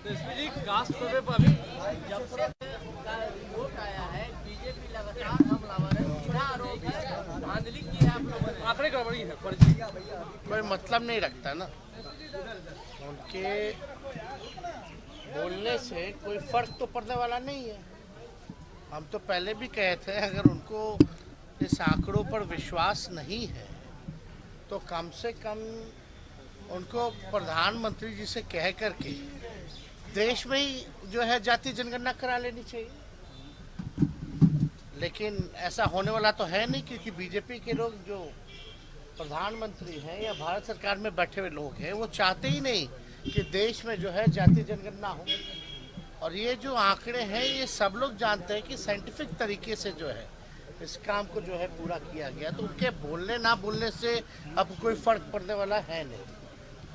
जी cast सर्वे पर अभी जब से रिपोर्ट आया है बीजेपी लगातार हमलावर है, सीधा आरोप है धांधली की है आप लोगों ने। आंकड़े गड़बड़ी है फर्जी। कोई मतलब नहीं रखता ना, उनके बोलने से कोई फर्क तो पड़ने वाला नहीं है। हम तो पहले भी कहे थे, अगर उनको इस आंकड़ों पर विश्वास नहीं है तो कम से कम उनको प्रधानमंत्री जी से कह करके देश में ही जो है जाति जनगणना करा लेनी चाहिए। लेकिन ऐसा होने वाला तो है नहीं, क्योंकि बीजेपी के लोग जो प्रधानमंत्री हैं या भारत सरकार में बैठे हुए लोग हैं वो चाहते ही नहीं कि देश में जो है जाति जनगणना हो। और ये जो आंकड़े हैं ये सब लोग जानते हैं कि साइंटिफिक तरीके से जो है इस काम को जो है पूरा किया गया, तो उनके बोलने ना बोलने से अब कोई फर्क पड़ने वाला है नहीं।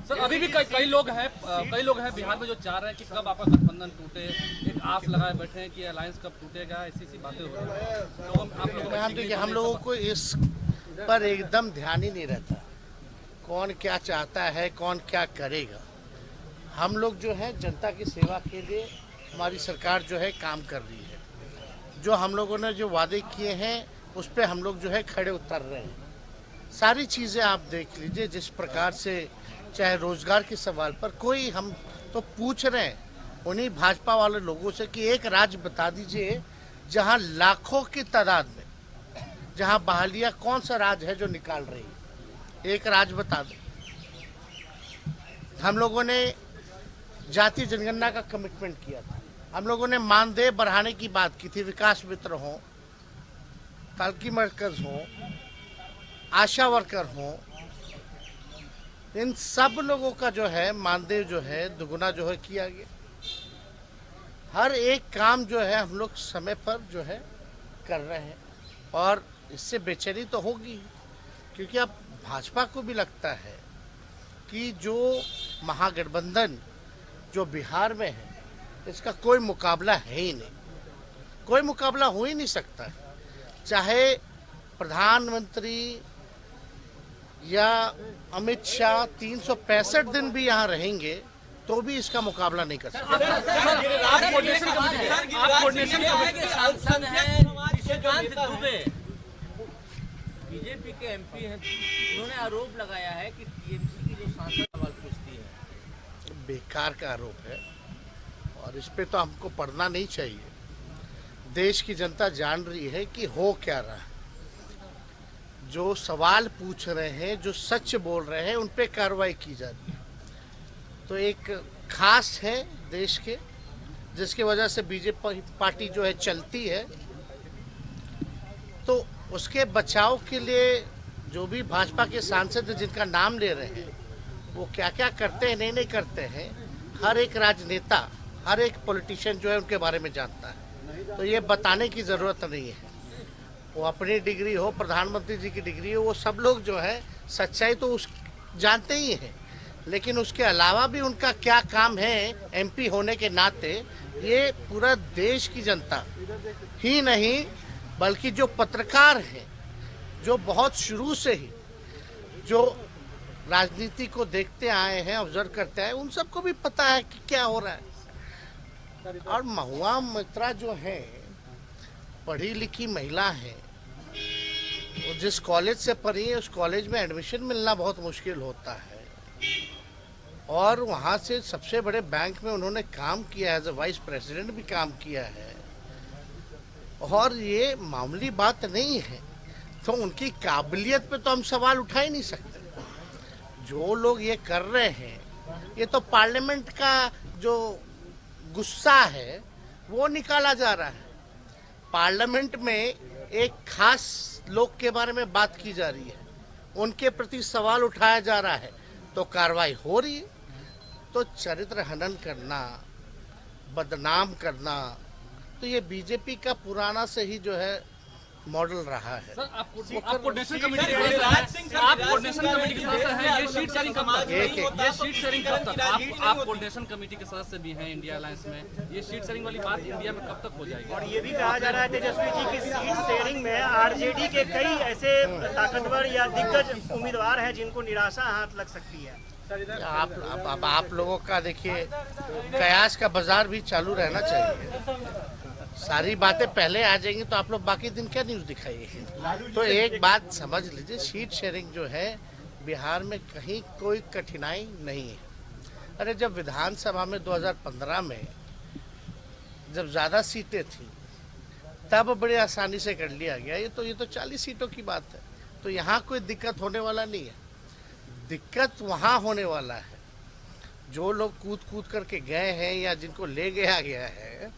सर अभी भी कई लोग हैं बिहार में जो चाह रहे हैं कि कब आपका गठबंधन टूटे, एक आस लगाए बैठे हैं कि अलायंस कब टूटेगा, ऐसी बातें हो रही हैं। तो हम लोगों को इस पर एकदम ध्यान ही नहीं रहता, कौन क्या चाहता है, कौन क्या करेगा। हम लोग जो है जनता की सेवा के लिए हमारी सरकार जो है काम कर रही है। जो हम लोगों ने जो वादे किए हैं उस पर हम लोग जो है खड़े उतर रहे हैं। सारी चीज़ें आप देख लीजिए, जिस प्रकार से चाहे रोजगार के सवाल पर कोई हम तो पूछ रहे हैं उन्हीं भाजपा वाले लोगों से कि एक राज्य बता दीजिए जहां लाखों की तादाद में जहां बहालियां कौन सा राज्य है जो निकाल रही है, एक राज्य बता दो। हम लोगों ने जातीय जनगणना का कमिटमेंट किया था, हम लोगों ने मानदेय बढ़ाने की बात की थी, विकास मित्र हो, तालकी मरकज हो, आशा वर्कर हो, इन सब लोगों का जो है मानदेय जो है दुगुना जो है किया गया। हर एक काम जो है हम लोग समय पर जो है कर रहे हैं और इससे बेचैनी तो होगी, क्योंकि अब भाजपा को भी लगता है कि जो महागठबंधन जो बिहार में है इसका कोई मुकाबला है ही नहीं, कोई मुकाबला हो ही नहीं सकता। चाहे प्रधानमंत्री या अमित शाह 365 दिन भी यहाँ रहेंगे तो भी इसका मुकाबला नहीं कर सकते। बीजेपी के एमपी हैं, उन्होंने आरोप लगाया है कि टीएमसी की जो सांसद सवाल पूछती है, बेकार का आरोप है और इस पे तो हमको पढ़ना नहीं चाहिए। देश की जनता जान रही है कि हो क्या रहा है। जो सवाल पूछ रहे हैं, जो सच बोल रहे हैं, उन पे कार्रवाई की जा रही है। तो एक खास है देश के, जिसकी वजह से बीजेपी पार्टी जो है चलती है, तो उसके बचाव के लिए जो भी भाजपा के सांसद जिनका नाम ले रहे हैं वो क्या क्या करते हैं नहीं करते हैं, हर एक राजनेता, हर एक पॉलिटिशियन जो है उनके बारे में जानता है। तो ये बताने की ज़रूरत नहीं है। वो अपनी डिग्री हो, प्रधानमंत्री जी की डिग्री हो, वो सब लोग जो है सच्चाई तो उस जानते ही हैं, लेकिन उसके अलावा भी उनका क्या काम है एमपी होने के नाते, ये पूरा देश की जनता ही नहीं बल्कि जो पत्रकार हैं, जो बहुत शुरू से ही जो राजनीति को देखते आए हैं, ऑब्जर्व करते आए, उन सबको भी पता है कि क्या हो रहा है। और महुआ मित्रा जो है पढ़ी लिखी महिला है, वो जिस कॉलेज से पढ़ी है उस कॉलेज में एडमिशन मिलना बहुत मुश्किल होता है, और वहाँ से सबसे बड़े बैंक में उन्होंने काम किया है, एज ए वाइस प्रेसिडेंट भी काम किया है, और ये मामूली बात नहीं है। तो उनकी काबिलियत पे तो हम सवाल उठा ही नहीं सकते। जो लोग ये कर रहे हैं, ये तो पार्लियामेंट का जो गुस्सा है वो निकाला जा रहा है। पार्लियामेंट में एक खास लोग के बारे में बात की जा रही है, उनके प्रति सवाल उठाया जा रहा है, तो कार्रवाई हो रही है। तो चरित्र हनन करना, बदनाम करना, तो ये बीजेपी का पुराना से ही जो है मॉडल रहा है। सर आप कोऑर्डिनेशन कमेटी के सदस्य हैं, ये शीट शेयरिंग कब तक? ये शीट शेयरिंग कब तक? आप कोऑर्डिनेशन कमिटी के सदस्य भी हैं इंडिया अलायंस में, ये शीट शेयरिंग वाली बात इंडिया में कब तक हो जाएगी? और ये भी कहा जा रहा है तेजस्वी जी की सीट शेयरिंग में आरजेडी के कई ऐसे ताकतवर या दिग्गज उम्मीदवार हैं जिनको निराशा हाथ लग सकती है। आप लोगों का देखिए कयास का बाजार भी चालू रहना चाहिए। सारी बातें पहले आ जाएंगी तो आप लोग बाकी दिन क्या न्यूज़ दिखाइए। तो एक बात समझ लीजिए, सीट शेयरिंग जो है बिहार में कहीं कोई कठिनाई नहीं है। अरे जब विधानसभा में 2015 में जब ज़्यादा सीटें थी तब बड़ी आसानी से कर लिया गया। ये तो 40 सीटों की बात है, तो यहाँ कोई दिक्कत होने वाला नहीं है। दिक्कत वहाँ होने वाला है जो लोग कूद कूद करके गए हैं या जिनको ले गया गया है,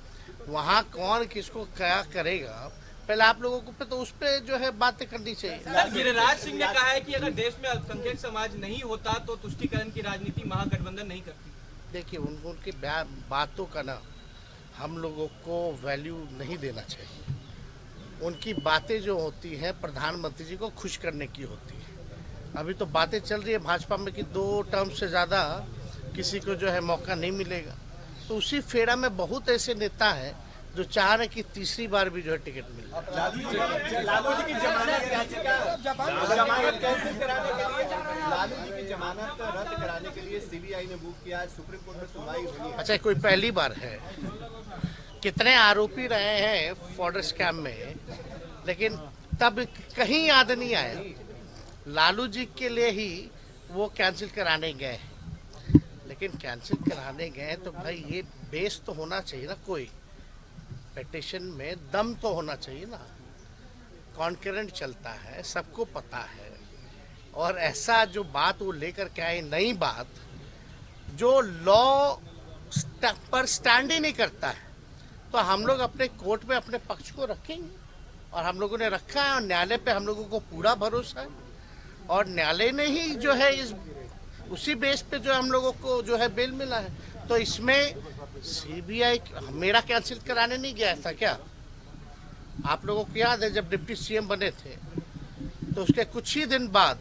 वहाँ कौन किसको क्या करेगा, पहले आप लोगों को तो उस पर जो है बातें करनी चाहिए। सर, गिरिराज सिंह ने कहा है कि अगर देश में अल्पसंख्यक समाज नहीं होता तो तुष्टीकरण की राजनीति महागठबंधन नहीं करती। देखिए उनकी बातों का ना हम लोगों को वैल्यू नहीं देना चाहिए। उनकी बातें जो होती हैं प्रधानमंत्री जी को खुश करने की होती है। अभी तो बातें चल रही है भाजपा में कि 2 टर्म से ज़्यादा किसी को जो है मौका नहीं मिलेगा। तो उसी फेरा में बहुत ऐसे नेता हैं जो चाह रहे कि तीसरी बार भी जो है टिकट मिले। लालू जी की जमानत रद्द कराने के लिए सीबीआई ने मूव किया। आज सुप्रीम कोर्ट में सुनवाई हुई है। अच्छा, कोई पहली बार है? कितने आरोपी रहे हैं फॉर्डर स्कैम में, लेकिन तब कहीं याद नहीं आया। लालू जी के लिए ही वो कैंसिल कराने गए हैं, लेकिन कैंसिल कराने गए तो भाई ये बेस तो होना चाहिए ना, कोई पिटीशन में दम तो होना चाहिए ना। कॉन्करेंट चलता है, सबको पता है। और ऐसा जो बात वो लेकर के आए, नई बात जो लॉ पर स्टैंड ही नहीं करता है, तो हम लोग अपने कोर्ट में अपने पक्ष को रखेंगे और हम लोगों ने रखा है और न्यायालय पे हम लोगों को पूरा भरोसा है। और न्यायालय ने ही जो है उसी बेस पे जो हम लोगों को जो है बेल मिला है। तो इसमें सीबीआई मेरा कैंसिल कराने नहीं गया था क्या? आप लोगों को याद है जब डिप्टी सीएम बने थे तो उसके कुछ ही दिन बाद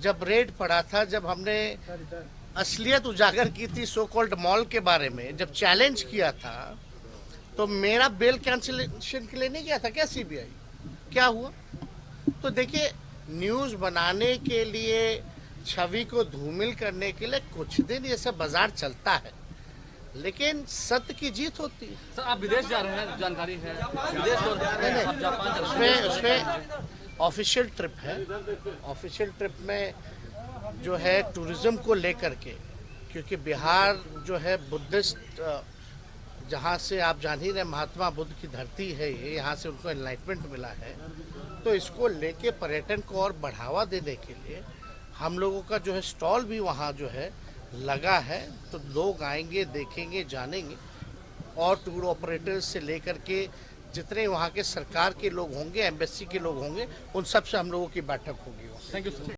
जब रेड पड़ा था, जब हमने असलियत उजागर की थी सो कॉल्ड मॉल के बारे में, जब चैलेंज किया था, तो मेरा बेल कैंसिलेशन के लिए नहीं गया था क्या सीबीआई? क्या हुआ? तो देखिए, न्यूज़ बनाने के लिए, छवि को धूमिल करने के लिए कुछ दिन ये सब बाजार चलता है, लेकिन सत्य की जीत होती है। सर, आप विदेश जा रहे हैं, जानकारी है विदेश दौरे आप जापान जा रहे हैं। उसमें ऑफिशियल ट्रिप है। ऑफिशियल ट्रिप में जो है टूरिज्म को लेकर के, क्योंकि बिहार जो है बुद्धिस्ट, जहाँ से आप जान ही रहे महात्मा बुद्ध की धरती है ये, यहाँ से उनको एनलाइटमेंट मिला है। तो इसको लेके पर्यटन को और बढ़ावा देने के लिए हम लोगों का जो है स्टॉल भी वहाँ जो है लगा है। तो लोग आएंगे, देखेंगे, जानेंगे। और टूर ऑपरेटर्स से लेकर के जितने वहाँ के सरकार के लोग होंगे, एम्बेसी के लोग होंगे, उन सब से हम लोगों की बैठक होगी। Thank you sir.